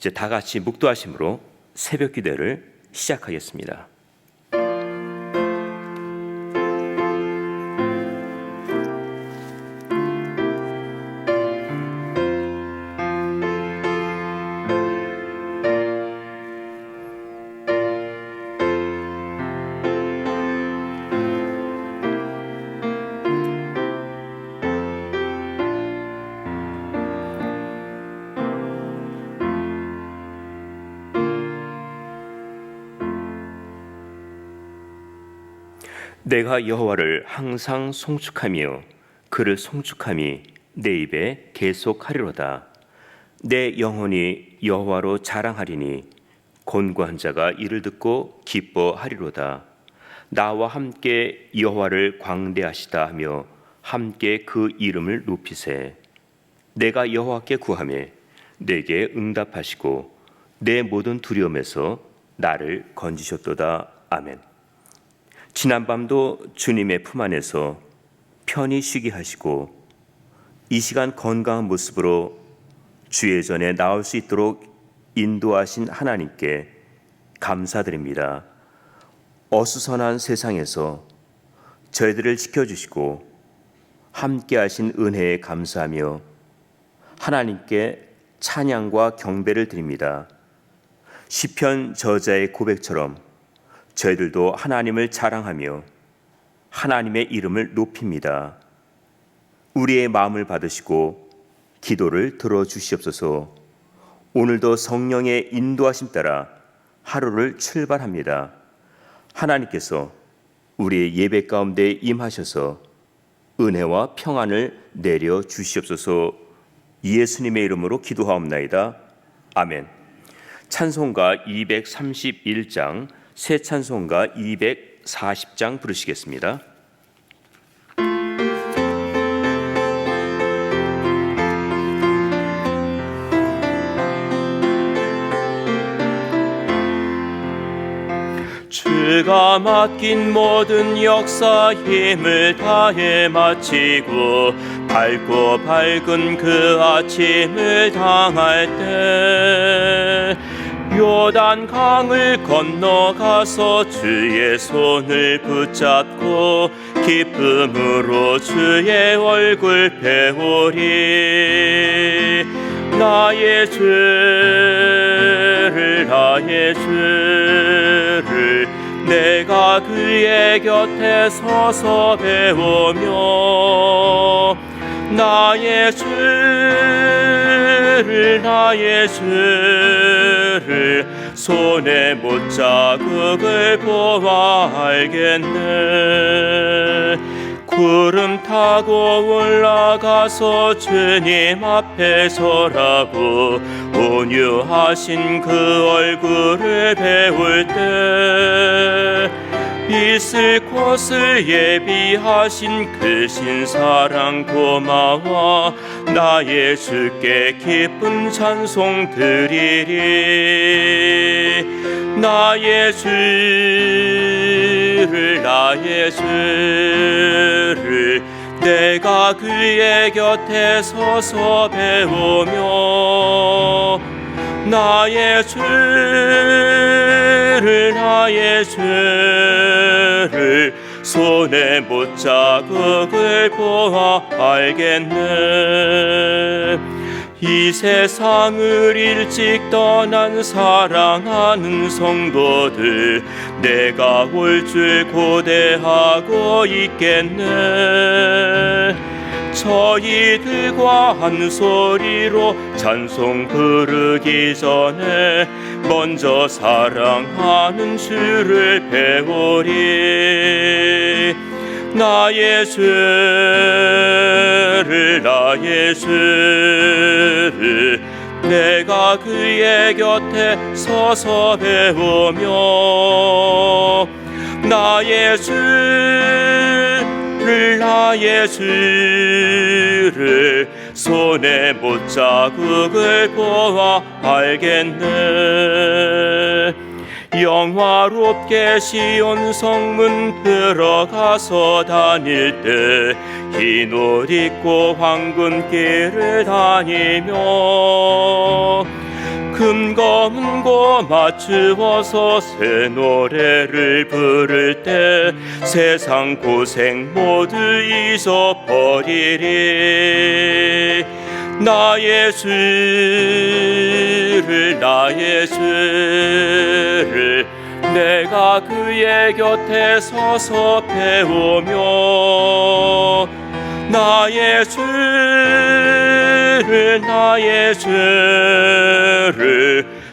이제 다 같이 묵도하심으로 새벽 기도를 시작하겠습니다. 내가 여호와를 항상 송축하며 그를 송축함이 내 입에 계속하리로다. 내 영혼이 여호와로 자랑하리니 곤고한 자가 이를 듣고 기뻐하리로다. 나와 함께 여호와를 광대하시다 하며 함께 그 이름을 높이세. 내가 여호와께 구하며 내게 응답하시고 내 모든 두려움에서 나를 건지셨도다. 아멘. 지난밤도 주님의 품 안에서 편히 쉬게 하시고 이 시간 건강한 모습으로 주의 전에 나올 수 있도록 인도하신 하나님께 감사드립니다. 어수선한 세상에서 저희들을 지켜주시고 함께 하신 은혜에 감사하며 하나님께 찬양과 경배를 드립니다. 시편 저자의 고백처럼 저희들도 하나님을 자랑하며 하나님의 이름을 높입니다. 우리의 마음을 받으시고 기도를 들어주시옵소서. 오늘도 성령의 인도하심 따라 하루를 출발합니다. 하나님께서 우리의 예배 가운데 임하셔서 은혜와 평안을 내려주시옵소서. 예수님의 이름으로 기도하옵나이다. 아멘. 찬송가 231장, 새 찬송가 240장 부르시겠습니다. 주가 맡긴 모든 역사 힘을 다해 마치고 밝고 밝은 그 아침을 당할 때 요단 강을 건너가서 주의 손을 붙잡고 기쁨으로 주의 얼굴 배우리. 나의 주를 내가 그의 곁에 서서 배우며 나의 주를 손에 못자국을 보아 알겠네. 구름 타고 올라가서 주님 앞에 서라고 온유하신 그 얼굴을 배울 때 있을 곳을 예비하신 크신 사랑 고마워 나의 주께 기쁜 찬송 드리리. 나의 주를 내가 그의 곁에 서서 배우며 나의 주를 손에 못자국을 보아 알겠네. 이 세상을 일찍 떠난 사랑하는 성도들 내가 올 줄 고대하고 있겠네. 저희들과 한 소리로 찬송 부르기 전에 먼저 사랑하는 주를 배우리. 나의 주를 내가 그의 곁에 서서 배우며 나의 주를 손에 못자국을 보아 알겠네. 영화롭게 시온 성문 들어가서 다닐 때 흰 옷 입고 황금길을 다니며 그 금검은고 맞추어서 새 노래를 부를 때 세상 고생 모두 잊어버리리. 나의 죄를 내가 그의 곁에 서서 배우며 나의 죄를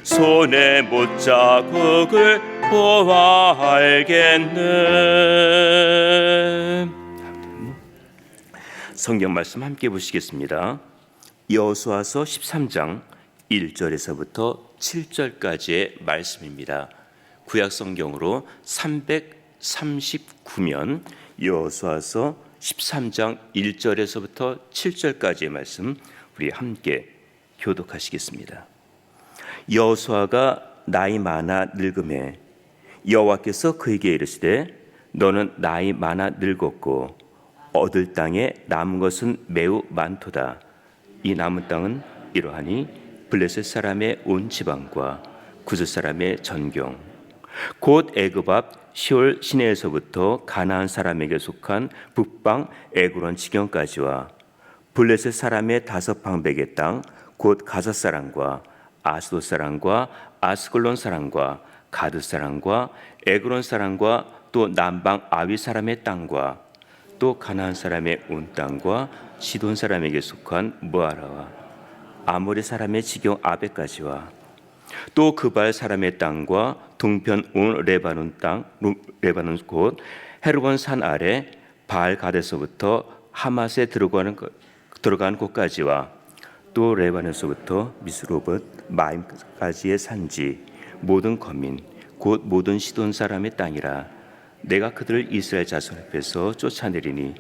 손에 못자국을 보아 알겠네. 성경 말씀 함께 보시겠습니다. 여호수아서 13장 1절에서부터 7절까지의 말씀입니다. 구약 성경으로 339면 여호수아서 13장 1절에서부터 7절까지의 말씀 우리 함께 교독하시겠습니다. 여호수아가 나이 많아 늙음에 여호와께서 그에게 이르시되 너는 나이 많아 늙었고 얻을 땅에 남은 것은 매우 많도다. 이 남은 땅은 이러하니 블레셋 사람의 온 지방과 구스 사람의 전경 곧 애굽 앞 시올 시내에서부터 가나안 사람에게 속한 북방 에그론 지경까지와 블레셋 사람의 5방백의 땅 곧 가사 사람과 아스돗 사람과 아스글론 사람과 가드 사람과 에그론 사람과 또 남방 아위 사람의 땅과 또 가나안 사람의 온 땅과 시돈 사람에게 속한 무아라와 아모리 사람의 지경 아베까지와 또 그발 사람의 땅과 동편 온 레바논 땅 레바논 곧 헤르본 산 아래 바알 가데서부터 하맛에 들어간 곳까지와 또 레바논에서부터 미스로봇 마임까지의 산지 모든 거민 곧 모든 시돈 사람의 땅이라. 내가 그들을 이스라엘 자손 앞에서 쫓아내리니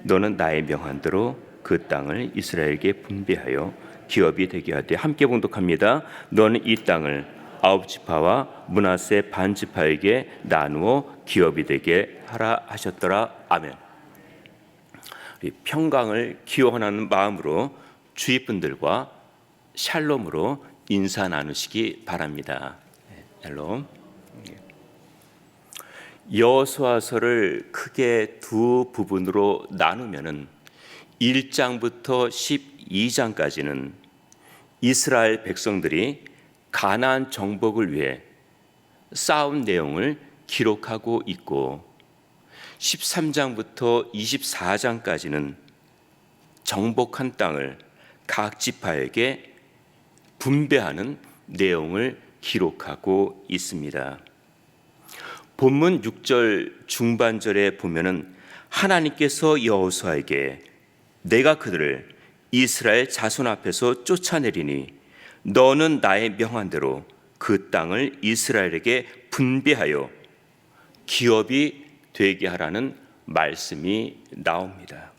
너는 나의 명한대로 그 땅을 이스라엘에게 분배하여 기업이 되게 하되. 함께 봉독합니다. 너는 이 땅을 9지파와 므낫세 반 지파에게 나누어 기업이 되게 하라 하셨더라. 아멘. 평강을 기원하는 마음으로 주위 분들과 샬롬으로 인사 나누시기 바랍니다. 샬롬. 여호수아서를 크게 두 부분으로 나누면은 1장부터 12장까지는 이스라엘 백성들이 가나안 정복을 위해 싸운 내용을 기록하고 있고 13장부터 24장까지는 정복한 땅을 각 지파에게 분배하는 내용을 기록하고 있습니다. 본문 6절 중반절에 보면은 하나님께서 여호수아에게 내가 그들을 이스라엘 자손 앞에서 쫓아내리니 너는 나의 명한대로 그 땅을 이스라엘에게 분배하여 기업이 되게 하라는 말씀이 나옵니다.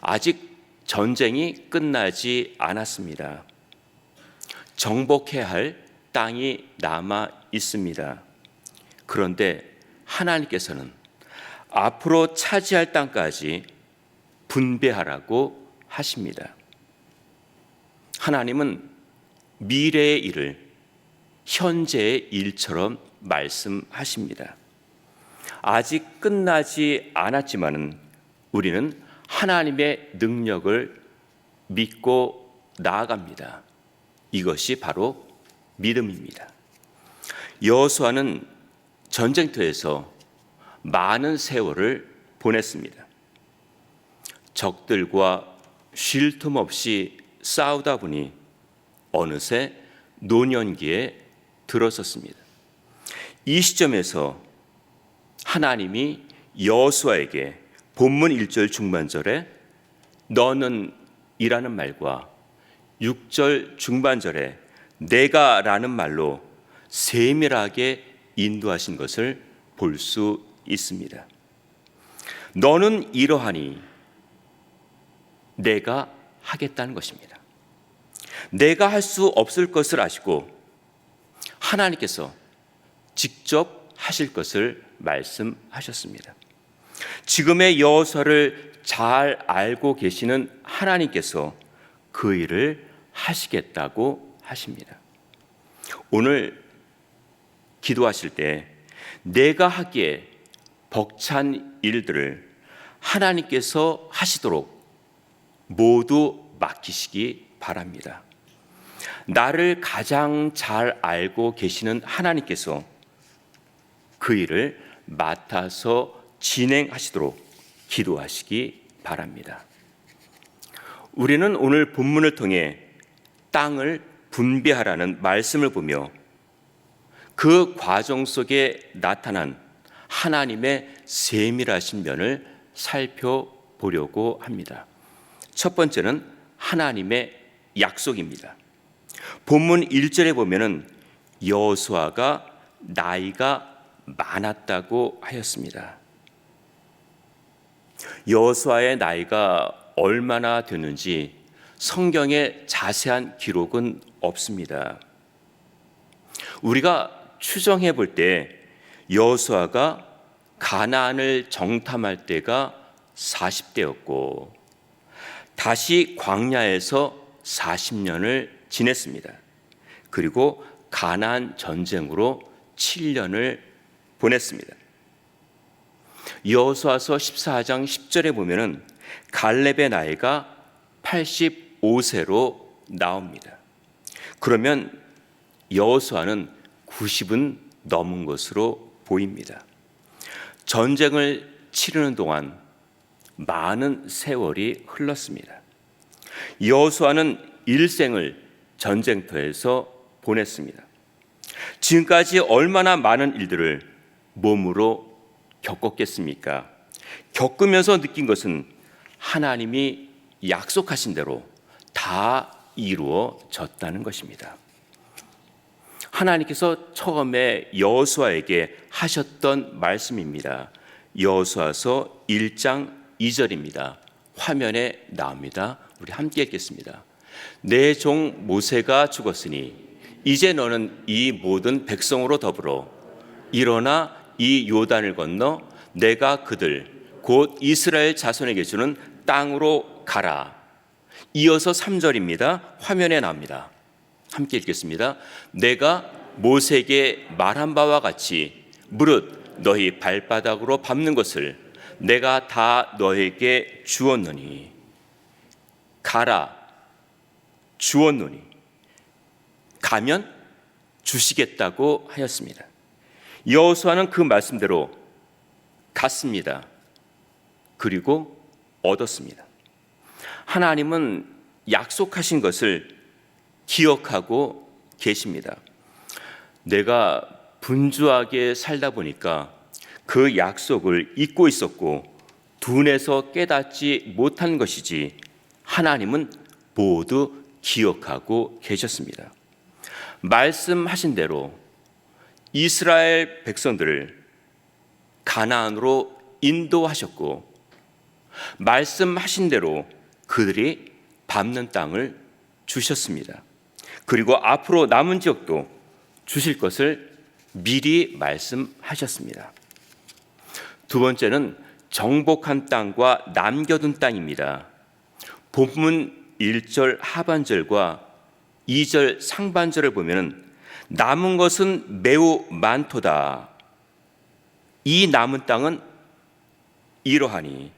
아직 전쟁이 끝나지 않았습니다. 정복해야 할 땅이 남아 있습니다. 그런데 하나님께서는 앞으로 차지할 땅까지 분배하라고 하십니다. 하나님은 미래의 일을 현재의 일처럼 말씀하십니다. 아직 끝나지 않았지만은 우리는 하나님의 능력을 믿고 나아갑니다. 이것이 바로 믿음입니다. 여호수아는 전쟁터에서 많은 세월을 보냈습니다. 적들과 쉴 틈 없이 싸우다 보니 어느새 노년기에 들어섰습니다. 이 시점에서 하나님이 여호수아에게 본문 1절 중반절에 너는 이라는 말과 6절 중반절에 내가 라는 말로 세밀하게 인도하신 것을 볼 수 있습니다. 너는 이러하니 내가 하겠다는 것입니다. 내가 할 수 없을 것을 아시고 하나님께서 직접 하실 것을 말씀하셨습니다. 지금의 여호수아를 잘 알고 계시는 하나님께서 그 일을 하시겠다고 말씀하십니다. 오늘 기도하실 때 내가 하기에 벅찬 일들을 하나님께서 하시도록 모두 맡기시기 바랍니다. 나를 가장 잘 알고 계시는 하나님께서 그 일을 맡아서 진행하시도록 기도하시기 바랍니다. 우리는 오늘 본문을 통해 땅을 분배하라는 말씀을 보며 그 과정 속에 나타난 하나님의 세밀하신 면을 살펴보려고 합니다. 첫 번째는 하나님의 약속입니다. 본문 1절에 보면은 여호수아가 나이가 많았다고 하였습니다. 여호수아의 나이가 얼마나 됐는지 성경에 자세한 기록은 없습니다. 우리가 추정해 볼 때 여호수아가 가나안을 정탐할 때가 40대였고 다시 광야에서 40년을 지냈습니다. 그리고 가나안 전쟁으로 7년을 보냈습니다. 여호수아서 14장 10절에 보면은 갈렙의 나이가 85세로 나옵니다. 그러면 여호수아는 90은 넘은 것으로 보입니다. 전쟁을 치르는 동안 많은 세월이 흘렀습니다. 여호수아는 일생을 전쟁터에서 보냈습니다. 지금까지 얼마나 많은 일들을 몸으로 겪었겠습니까? 겪으면서 느낀 것은 하나님이 약속하신 대로 다 이루어졌다는 것입니다. 하나님께서 처음에 여호수아에게 하셨던 말씀입니다. 여호수아서 1장 2절입니다. 화면에 나옵니다. 우리 함께 읽겠습니다. 내 종 모세가 죽었으니 이제 너는 이 모든 백성으로 더불어 일어나 이 요단을 건너 내가 그들 곧 이스라엘 자손에게 주는 땅으로 가라. 이어서 3절입니다. 화면에 나옵니다. 함께 읽겠습니다. 내가 모세에게 말한 바와 같이 무릇 너희 발바닥으로 밟는 것을 내가 다 너에게 주었노니 가라 주었노니 가면 주시겠다고 하였습니다. 여호수아는 그 말씀대로 갔습니다. 그리고 얻었습니다. 하나님은 약속하신 것을 기억하고 계십니다. 내가 분주하게 살다 보니까 그 약속을 잊고 있었고 둔해서 깨닫지 못한 것이지 하나님은 모두 기억하고 계셨습니다. 말씀하신 대로 이스라엘 백성들을 가나안으로 인도하셨고 말씀하신 대로 그들이 밟는 땅을 주셨습니다. 그리고 앞으로 남은 지역도 주실 것을 미리 말씀하셨습니다. 두 번째는 정복한 땅과 남겨둔 땅입니다. 본문 1절 하반절과 2절 상반절을 보면 남은 것은 매우 많도다. 이 남은 땅은 이러하니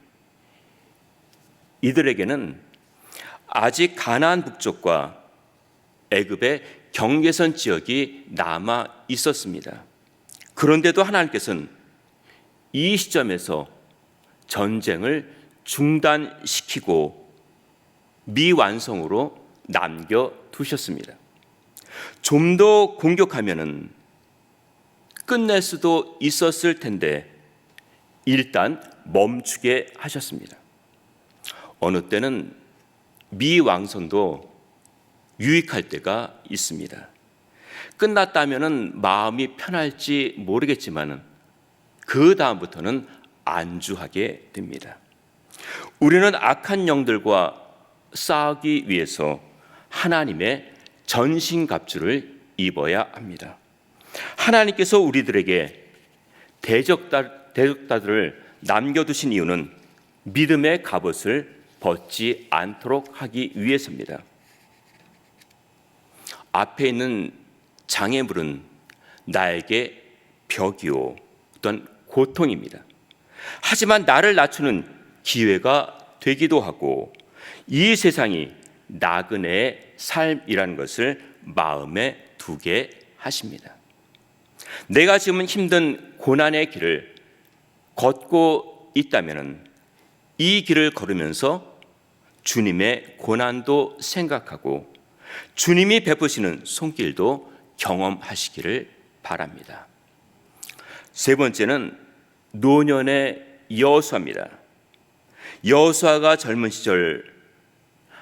이들에게는 아직 가나안 북쪽과 애굽의 경계선 지역이 남아 있었습니다. 그런데도 하나님께서는 이 시점에서 전쟁을 중단시키고 미완성으로 남겨두셨습니다. 좀 더 공격하면은 끝낼 수도 있었을 텐데 일단 멈추게 하셨습니다. 어느 때는 미완성도 유익할 때가 있습니다. 끝났다면은 마음이 편할지 모르겠지만은 그 다음부터는 안주하게 됩니다. 우리는 악한 영들과 싸우기 위해서 하나님의 전신갑주를 입어야 합니다. 하나님께서 우리들에게 대적자들을 남겨두신 이유는 믿음의 갑옷을 벗지 않도록 하기 위해서입니다. 앞에 있는 장애물은 나에게 벽이요, 어떤 고통입니다. 하지만 나를 낮추는 기회가 되기도 하고 이 세상이 나그네의 삶이라는 것을 마음에 두게 하십니다. 내가 지금 힘든 고난의 길을 걷고 있다면 이 길을 걸으면서 주님의 고난도 생각하고 주님이 베푸시는 손길도 경험하시기를 바랍니다. 세 번째는 노년의 여호수아입니다. 여호수아가 젊은 시절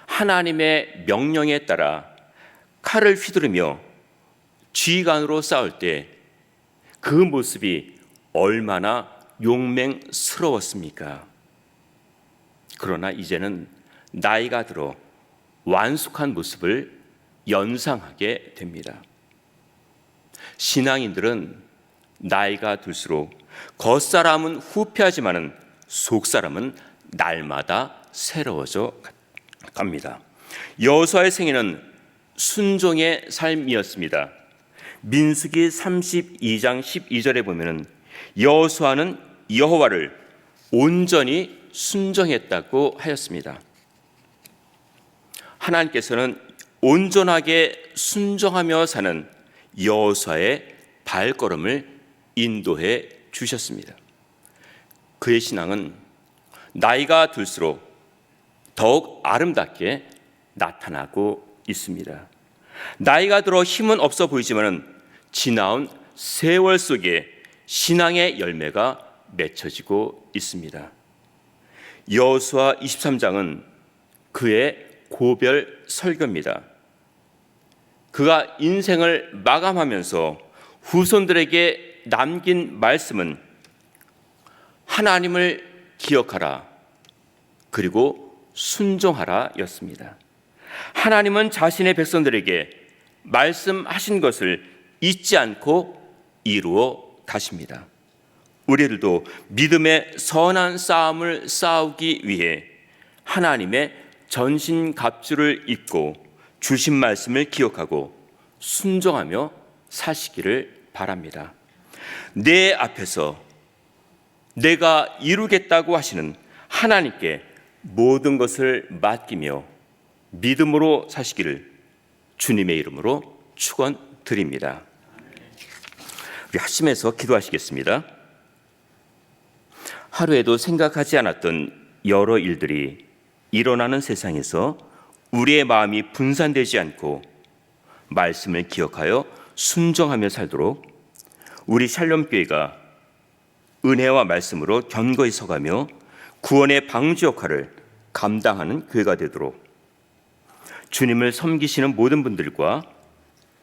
하나님의 명령에 따라 칼을 휘두르며 지휘관으로 싸울 때 그 모습이 얼마나 용맹스러웠습니까? 그러나 이제는 나이가 들어 완숙한 모습을 연상하게 됩니다. 신앙인들은 나이가 들수록 겉사람은 후패하지만은 속사람은 날마다 새로워져 갑니다. 여호수아의 생애는 순종의 삶이었습니다. 민수기 32장 12절에 보면은 여호수아는 여호와를 온전히 순종했다고 하였습니다. 하나님께서는 온전하게 순종하며 사는 여호수아의 발걸음을 인도해 주셨습니다. 그의 신앙은 나이가 들수록 더욱 아름답게 나타나고 있습니다. 나이가 들어 힘은 없어 보이지만 지나온 세월 속에 신앙의 열매가 맺혀지고 있습니다. 여호수아 23장은 그의 고별 설교입니다. 그가 인생을 마감하면서 후손들에게 남긴 말씀은 하나님을 기억하라 그리고 순종하라 였습니다. 하나님은 자신의 백성들에게 말씀하신 것을 잊지 않고 이루어 가십니다. 우리들도 믿음의 선한 싸움을 싸우기 위해 하나님의 전신갑주를 입고 주신 말씀을 기억하고 순종하며 사시기를 바랍니다. 내 앞에서 내가 이루겠다고 하시는 하나님께 모든 것을 맡기며 믿음으로 사시기를 주님의 이름으로 축원드립니다. 우리 합심해서 기도하시겠습니다. 하루에도 생각하지 않았던 여러 일들이 일어나는 세상에서 우리의 마음이 분산되지 않고 말씀을 기억하여 순종하며 살도록 우리 샬롬교회가 은혜와 말씀으로 견고히 서가며 구원의 방주 역할을 감당하는 교회가 되도록 주님을 섬기시는 모든 분들과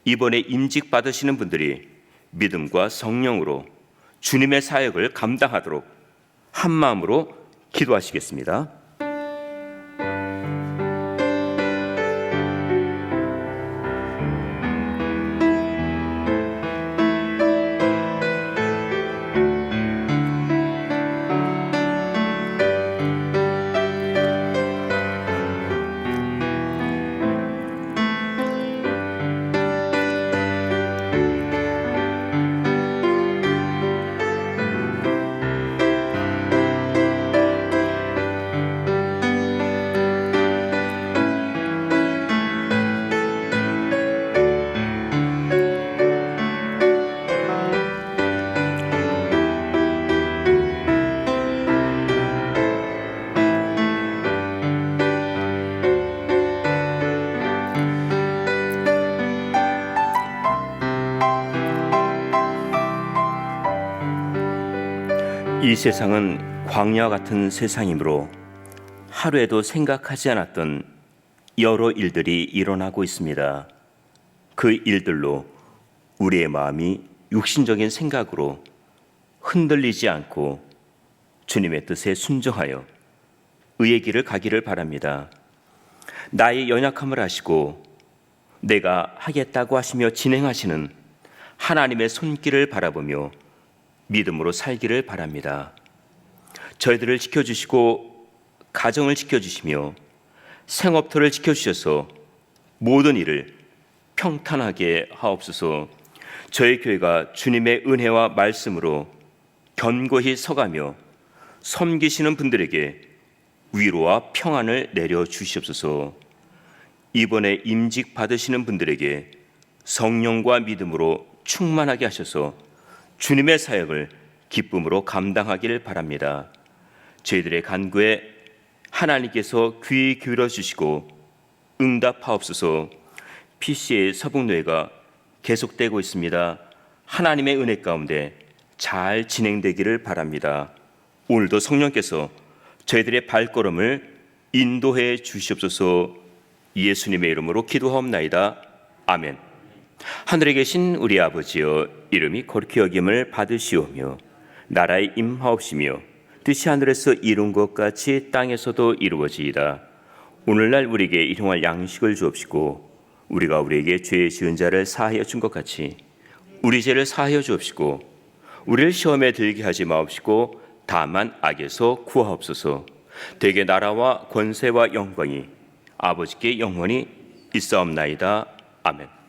이번에 임직 받으시는 분들이 믿음과 성령으로 주님의 사역을 감당하도록 한 마음으로 기도하시겠습니다. 이 세상은 광야 같은 세상이므로 하루에도 생각하지 않았던 여러 일들이 일어나고 있습니다. 그 일들로 우리의 마음이 육신적인 생각으로 흔들리지 않고 주님의 뜻에 순종하여 의의 길을 가기를 바랍니다. 나의 연약함을 아시고 내가 하겠다고 하시며 진행하시는 하나님의 손길을 바라보며 믿음으로 살기를 바랍니다. 저희들을 지켜주시고 가정을 지켜주시며 생업터를 지켜주셔서 모든 일을 평탄하게 하옵소서. 저희 교회가 주님의 은혜와 말씀으로 견고히 서가며 섬기시는 분들에게 위로와 평안을 내려 주시옵소서. 이번에 임직 받으시는 분들에게 성령과 믿음으로 충만하게 하셔서 주님의 사역을 기쁨으로 감당하기를 바랍니다. 저희들의 간구에 하나님께서 귀 기울여 주시고 응답하옵소서. PCA 서북노회가 계속되고 있습니다. 하나님의 은혜 가운데 잘 진행되기를 바랍니다. 오늘도 성령께서 저희들의 발걸음을 인도해 주시옵소서. 예수님의 이름으로 기도하옵나이다. 아멘. 하늘에 계신 우리 아버지여, 이름이 거룩히 여김을 받으시오며 나라의 임하옵시며 뜻이 하늘에서 이룬 것 같이 땅에서도 이루어지이다. 오늘날 우리에게 일용할 양식을 주옵시고 우리가 우리에게 죄 지은 자를 사하여 준 것 같이 우리 죄를 사하여 주옵시고 우리를 시험에 들게 하지 마옵시고 다만 악에서 구하옵소서. 대개 나라와 권세와 영광이 아버지께 영원히 있사옵나이다. 아멘.